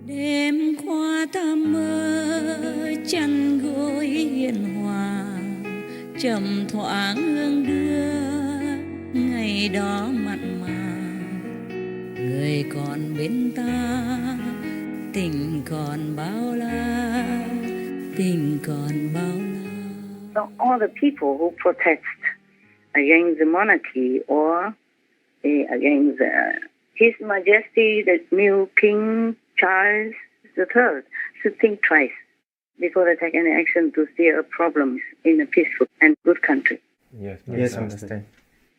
Đêm qua ta mơ chăn gối hiền hòa, trầm thoáng hương đưa ngày đó mặn mà. Người còn bên ta, tình còn bao la, tình còn bao la. So all the people who protest against the monarchy or against His Majesty, the new King Charles III, should think twice before they take any action to steer problems in a peaceful and good country. Yes, I understand.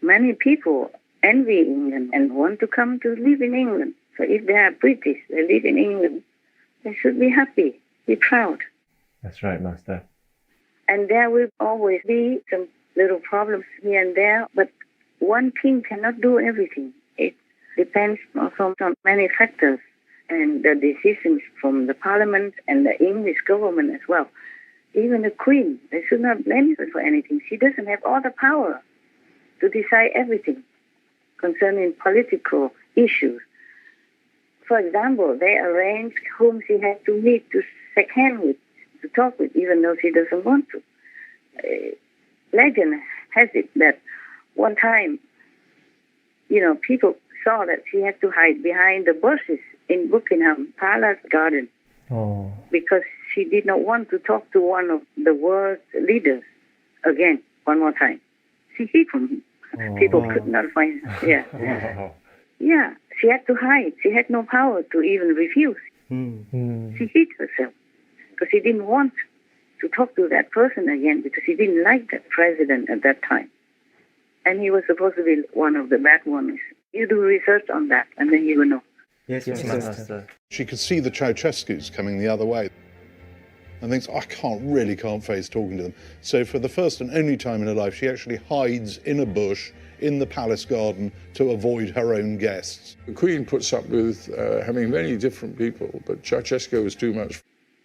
Many people envy England and want to come to live in England. So if they are British, they live in England, they should be happy, be proud. That's right, Master. And there will always be some little problems here and there, but one king cannot do everything. It depends also on many factors and the decisions from the parliament and the English government as well. Even the queen, they should not blame her for anything. She doesn't have all the power to decide everything concerning political issues. For example, they arrange whom she has to meet to shake hands with, to talk with, even though she doesn't want to. Legend has it that one time, people saw that she had to hide behind the bushes in Buckingham Palace garden because she did not want to talk to one of the world's leaders again, one more time. She hid from him. People could not find her. Yeah, she had to hide. She had no power to even refuse. She hid herself because she didn't want to talk to that person again because she didn't like that president at that time. And he was supposed to be one of the bad ones. You do research on that and then you will know. Yes, Master. She could see the Ceausescus coming the other way and thinks, I can't face talking to them. So for the first and only time in her life, she actually hides in a bush in the palace garden to avoid her own guests. The Queen puts up with having many different people, but Ceausescu was too much.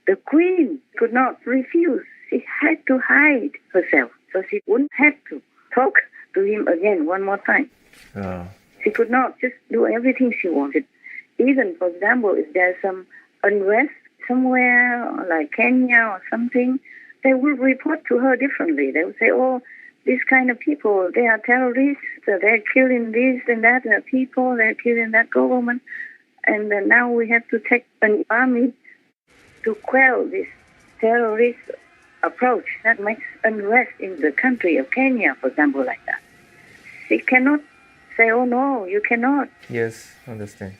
The Queen could not refuse. She had to hide herself, so she wouldn't have to talk to him again one more time. She could not just do everything she wanted. Even, for example, if there's some unrest somewhere, like Kenya or something, they will report to her differently. They will say, these kind of people, they are terrorists, they're killing this and that people, they're killing that government, and now we have to take an army to quell this terrorist approach that makes unrest in the country of Kenya, for example, like that. She cannot say, no, you cannot. Yes, understand.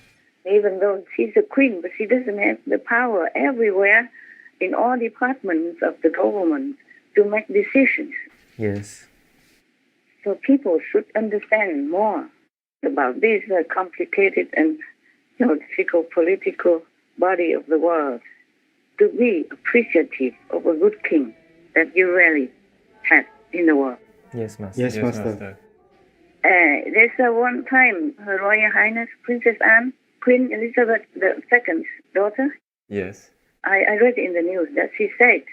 Even though she's a queen, but she doesn't have the power everywhere in all departments of the government to make decisions. Yes. So people should understand more about this complicated and difficult political body of the world to be appreciative of a good king that you really have in the world. Yes, Master. Yes, Master. There's one time Her Royal Highness Princess Anne, Queen Elizabeth II's daughter. Yes. I read in the news that she said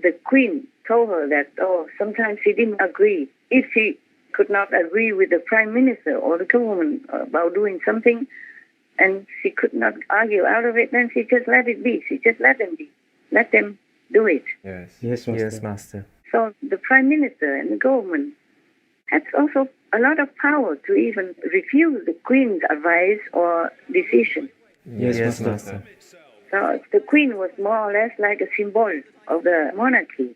the Queen told her that, sometimes she didn't agree. If she could not agree with the Prime Minister or the government about doing something, and she could not argue out of it, then she just let it be. She just let them be. Let them do it. Yes. Yes, Master. Yes, Master. So the Prime Minister and the government has also a lot of power to even refuse the Queen's advice or decision. Yes, Master. So the Queen was more or less like a symbol of the monarchy,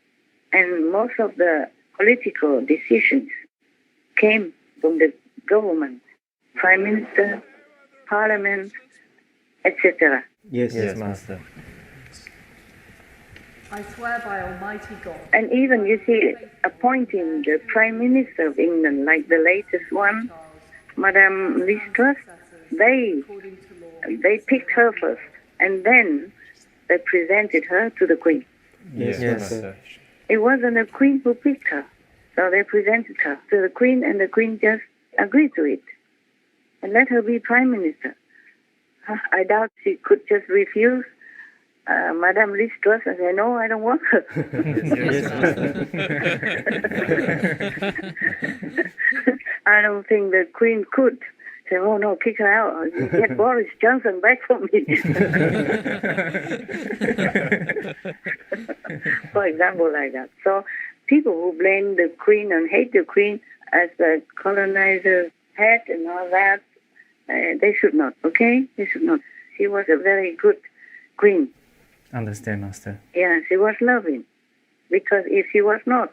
and most of the political decisions came from the government, Prime Minister, Parliament, etc. Yes, Master. I swear by Almighty God. And even, you see, appointing the Prime Minister of England, like the latest one, Madame Liz Truss, they picked her first, and then they presented her to the Queen. Yes, Master. It wasn't the Queen who picked her, so they presented her to the Queen, and the Queen just agreed to it and let her be Prime Minister. I doubt she could just refuse Madame Liz Truss and say, no, I don't want her. I don't think the Queen could Say, oh no, kick her out. Get Boris Johnson back for me. For example, like that. So people who blame the Queen and hate the Queen as the colonizer's head and all that, they should not, okay? They should not. She was a very good Queen. Understand, Master. Yeah, she was loving. Because if she was not,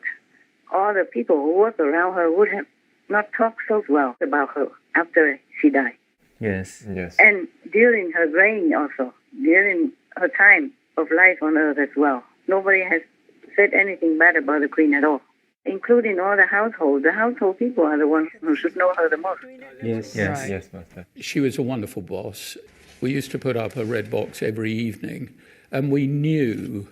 all the people who worked around her would have not talked so well about her after she died. Yes. Yes. And during her reign also, during her time of life on earth as well. Nobody has said anything bad about the Queen at all, including all the household. The household people are the ones who should know her the most. Yes. Yes, yes, Master. She was a wonderful boss. We used to put up a red box every evening, and we knew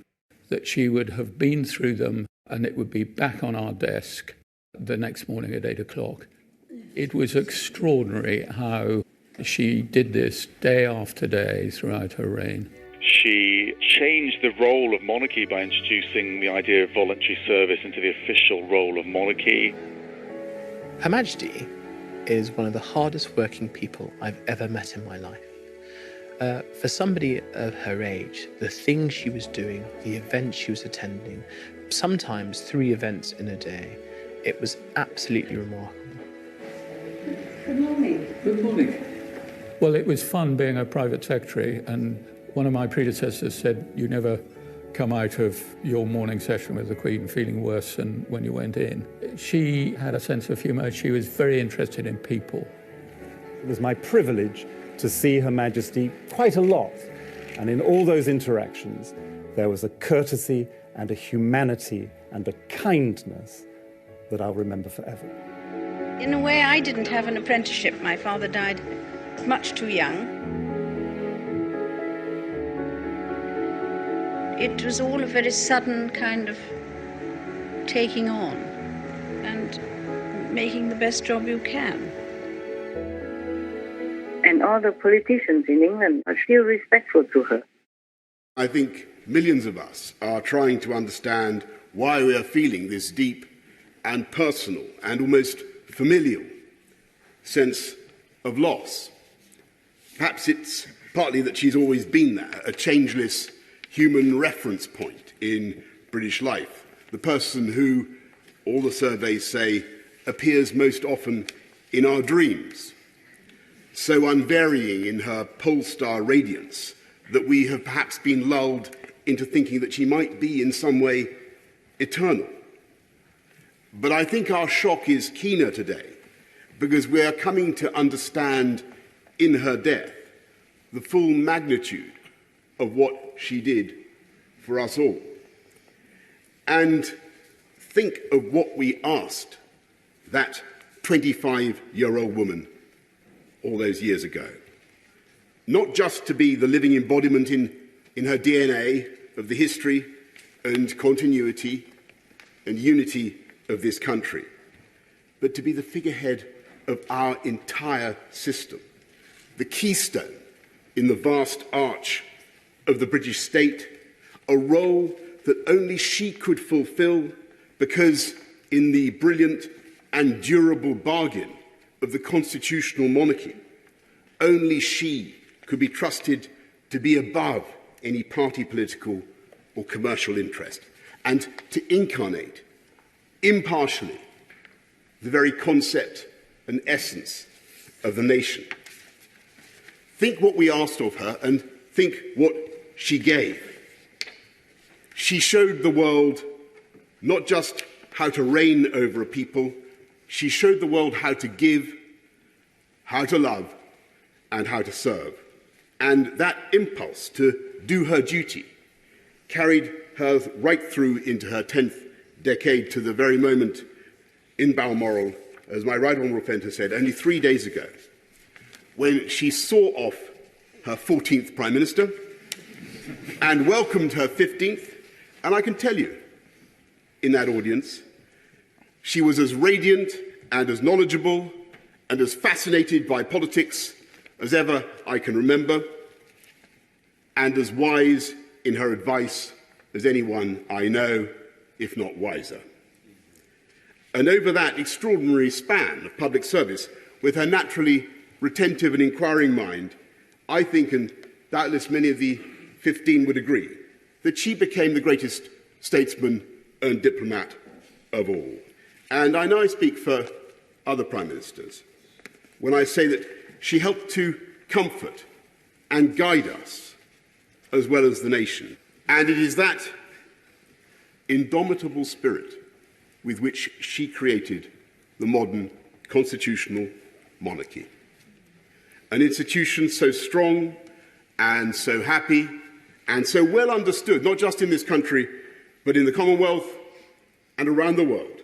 that she would have been through them and it would be back on our desk the next morning at 8 o'clock. It was extraordinary how she did this day after day throughout her reign. She changed the role of monarchy by introducing the idea of voluntary service into the official role of monarchy. Her Majesty is one of the hardest working people I've ever met in my life. For somebody of her age, the things she was doing, the events she was attending, sometimes 3 events in a day, it was absolutely remarkable. Good morning. Good morning. Well, it was fun being a private secretary, and one of my predecessors said, you never come out of your morning session with the Queen feeling worse than when you went in. She had a sense of humour. She was very interested in people. It was my privilege to see Her Majesty quite a lot. And in all those interactions, there was a courtesy and a humanity and a kindness that I'll remember forever. In a way, I didn't have an apprenticeship. My father died much too young. It was all a very sudden kind of taking on and making the best job you can. And all the politicians in England are still respectful to her. I think millions of us are trying to understand why we are feeling this deep and personal and almost familial sense of loss. Perhaps it's partly that she's always been there, a changeless human reference point in British life, the person who, all the surveys say, appears most often in our dreams, so unvarying in her pole star radiance that we have perhaps been lulled into thinking that she might be in some way eternal. But I think our shock is keener today because we are coming to understand in her death the full magnitude of what she did for us all. And think of what we asked that 25-year-old woman all those years ago. Not just to be the living embodiment in her DNA of the history and continuity and unity of this country, but to be the figurehead of our entire system, the keystone in the vast arch of the British state, a role that only she could fulfill because in the brilliant and durable bargain of the constitutional monarchy, only she could be trusted to be above any party political or commercial interest and to incarnate impartially the very concept and essence of the nation. Think what we asked of her and think what she gave. She showed the world not just how to reign over a people, she showed the world how to give, how to love, and how to serve. And that impulse to do her duty carried her right through into her 10th decade to the very moment in Balmoral, as my right honourable friend has said, only 3 days ago, when she saw off her 14th Prime Minister and welcomed her 15th. And I can tell you, in that audience, she was as radiant and as knowledgeable and as fascinated by politics as ever I can remember, and as wise in her advice as anyone I know, if not wiser. And over that extraordinary span of public service, with her naturally retentive and inquiring mind, I think, and doubtless many of the 15 would agree, that she became the greatest statesman and diplomat of all. And I know I speak for other prime ministers when I say that she helped to comfort and guide us as well as the nation. And it is that indomitable spirit with which she created the modern constitutional monarchy. An institution so strong and so happy and so well understood, not just in this country, but in the Commonwealth and around the world,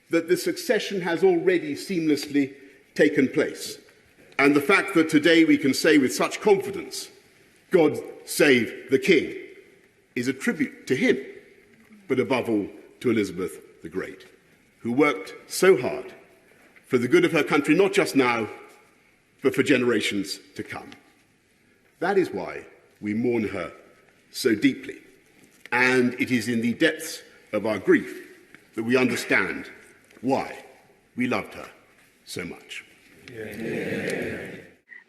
that the succession has already seamlessly taken place. And the fact that today we can say with such confidence, God save the King, is a tribute to him, but above all to Elizabeth the Great, who worked so hard for the good of her country, not just now, but for generations to come. That is why we mourn her so deeply. And it is in the depths of our grief that we understand why we loved her so much.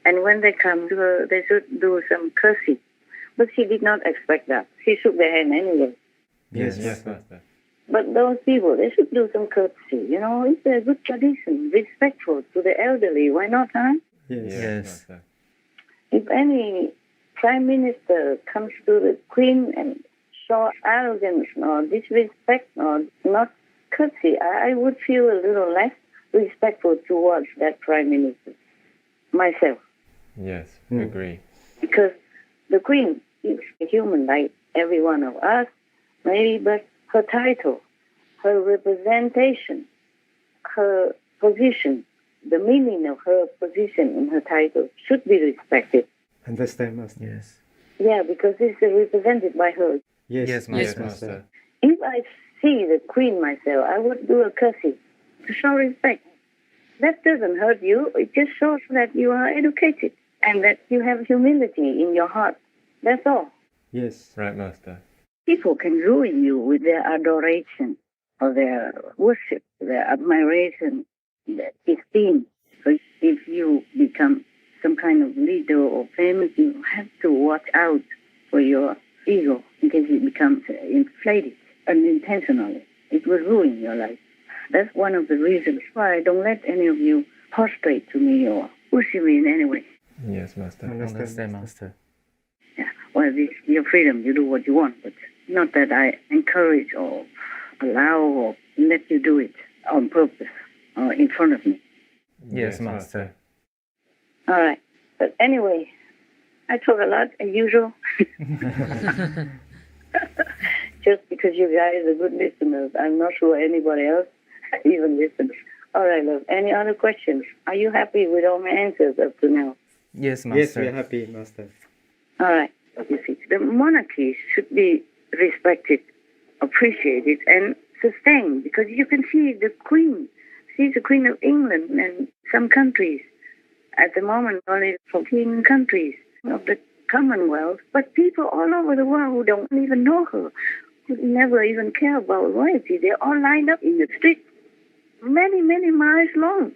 And when they come to her, they should do some cursing. But she did not expect that. She shook their hand anyway. Yes, Master. But those people, they should do some courtesy. You know, it's a good tradition, respectful to the elderly. Why not, huh? Yes. If any prime minister comes to the queen and show arrogance or disrespect or not courtesy, I would feel a little less respectful towards that prime minister, myself. Yes, agree. Because the queen is a human like every one of us, maybe, but her title, her representation, her position, the meaning of her position and her title should be respected. Understand, Master? Yes. Yeah, because it's represented by her. Yes, Master. If I see the queen myself, I would do a courtesy to show respect. That doesn't hurt you. It just shows that you are educated and that you have humility in your heart. That's all. Yes. Right, Master. People can ruin you with their adoration or their worship, their admiration, their esteem. So if you become some kind of leader or famous, you have to watch out for your ego in case it becomes inflated unintentionally. It will ruin your life. That's one of the reasons why I don't let any of you prostrate to me or worship me in any way. Yes, Master. Understand, Master. Yeah, well, it's your freedom. You do what you want, but not that I encourage or allow or let you do it on purpose or in front of me. Yes, Master. All right. But anyway, I talk a lot as usual. Just because you guys are good listeners. I'm not sure anybody else even listens. All right, love. Any other questions? Are you happy with all my answers up to now? Yes, Master. Yes, we are happy, Master. All right. You see, the monarchy should be respected, appreciated, and sustained, because you can see the Queen. She's the Queen of England and some countries. At the moment, only 14 countries of the Commonwealth, but people all over the world who don't even know her, who never even care about royalty, they're all lined up in the street, many, many miles long.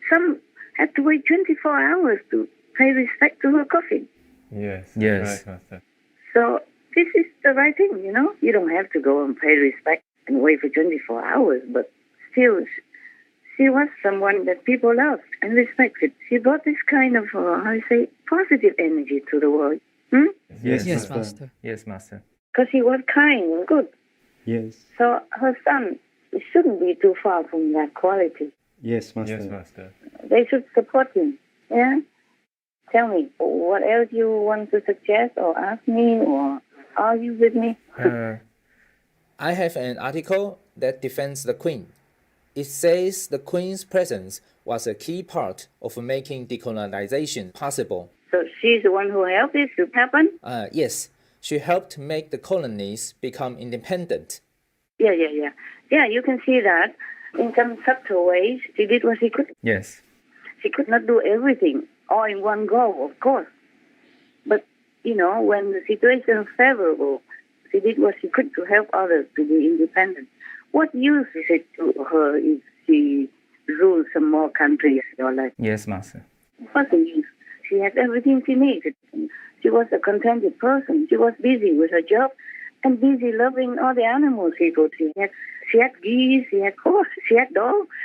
Some had to wait 24 hours to pay respect to her coffin. Yes. Right, Master. So this is the right thing, you know. You don't have to go and pay respect and wait for 24 hours, but still, she was someone that people loved and respected. She brought this kind of, positive energy to the world. Yes, Master. Yes, Master. Because she was kind and good. Yes. So her son shouldn't be too far from that quality. Yes, Master. Yes, Master. They should support him. Yeah? Tell me, what else you want to suggest or ask me or argue with me? I have an article that defends the Queen. It says the Queen's presence was a key part of making decolonization possible. So she's the one who helped this to happen? Yes, she helped make the colonies become independent. Yeah, you can see that in some subtle ways. She did what she could. Yes. She could not do everything all in one go, of course. But, when the situation is favorable, she did what she could to help others to be independent. What use is it to her if she rules some more countries in your life? Yes, Master. wasn't used. She had everything she needed. She was a contented person. She was busy with her job and busy loving all the animals she could. She had geese, she had horses, she had dogs.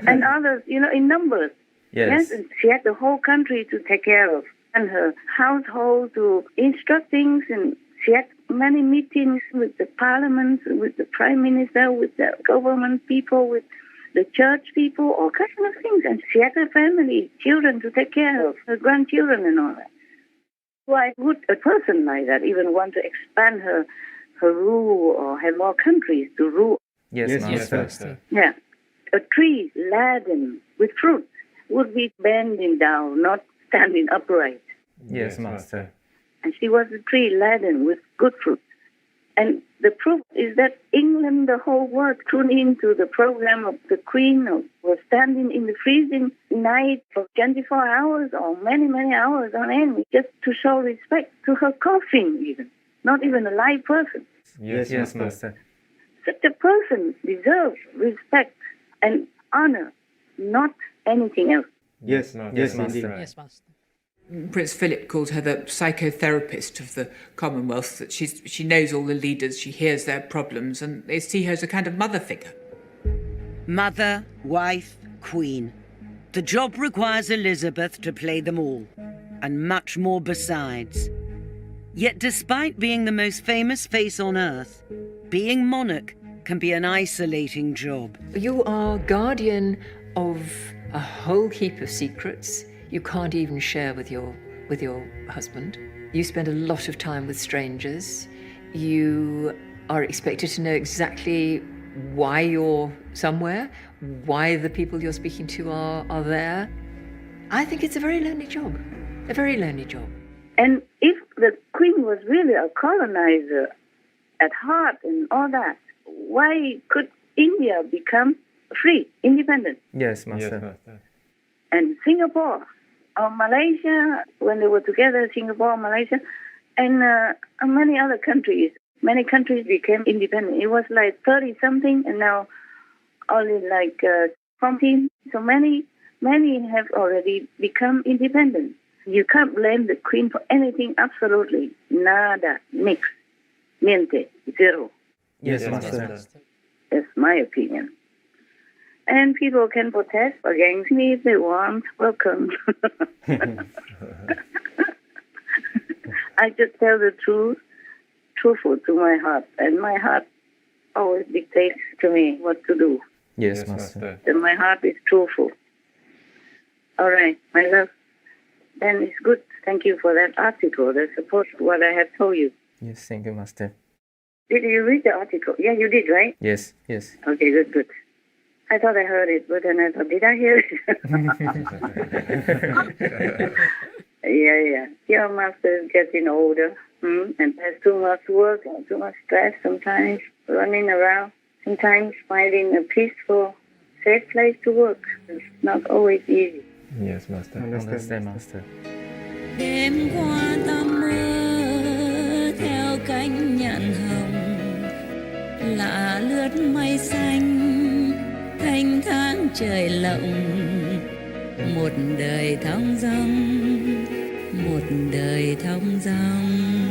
And others, in numbers. Yes. And she had the whole country to take care of and her household to instruct things. And she had many meetings with the parliament, with the prime minister, with the government people, with the church people, all kinds of things. And she had her family, children to take care of, her grandchildren and all that. Why would a person like that even want to expand her rule or have more countries to rule? Yes, Master. Yeah. A tree laden with fruit would be bending down, not standing upright. Yes, Master. And she was a tree laden with good fruit. And the proof is that England, the whole world, tuned into the program of the Queen, was standing in the freezing night for 24 hours or many, many hours on end, just to show respect to her coffin even, not even a live person. Yes, Master. Such a person deserves respect and honor, not anything else. Yes, Master. Yes, Master. Prince Philip called her the psychotherapist of the Commonwealth, that she knows all the leaders, she hears their problems, and they see her as a kind of mother figure. Mother, wife, queen. The job requires Elizabeth to play them all, and much more besides. Yet despite being the most famous face on earth, being monarch can be an isolating job. You are guardian of a whole heap of secrets you can't even share with your husband. You spend a lot of time with strangers. You are expected to know exactly why you're somewhere, why the people you're speaking to are there. I think it's a very lonely job, a very lonely job. And if the Queen was really a colonizer at heart and all that, why could India become free, independent? Yes, Master. And Singapore or Malaysia, when they were together, Singapore, Malaysia, and many other countries. Many countries became independent. It was like 30-something, and now only like 14. So many have already become independent. You can't blame the Queen for anything, absolutely. Nada, nix, niente, zero. Yes, Master. That's my opinion. And people can protest against me if they want. Welcome. I just tell the truth, truthful to my heart. And my heart always dictates to me what to do. Yes, Master. And my heart is truthful. All right, my love. Then it's good. Thank you for that article that supports what I have told you. Yes, thank you, Master. Did you read the article? Yeah, you did, right? Yes. Okay, good. I thought I heard it, but then I thought, did I hear it? Yeah. Your master is getting older, and has too much work and too much stress sometimes, running around, sometimes finding a peaceful, safe place to work. It's not always easy. Yes, Master. Understand, Master. Đêm qua ta mơ theo cánh nhạn hồng, lạ lướt mây xanh, thanh thang trời lộng, một đời thong dong, một đời thong dong.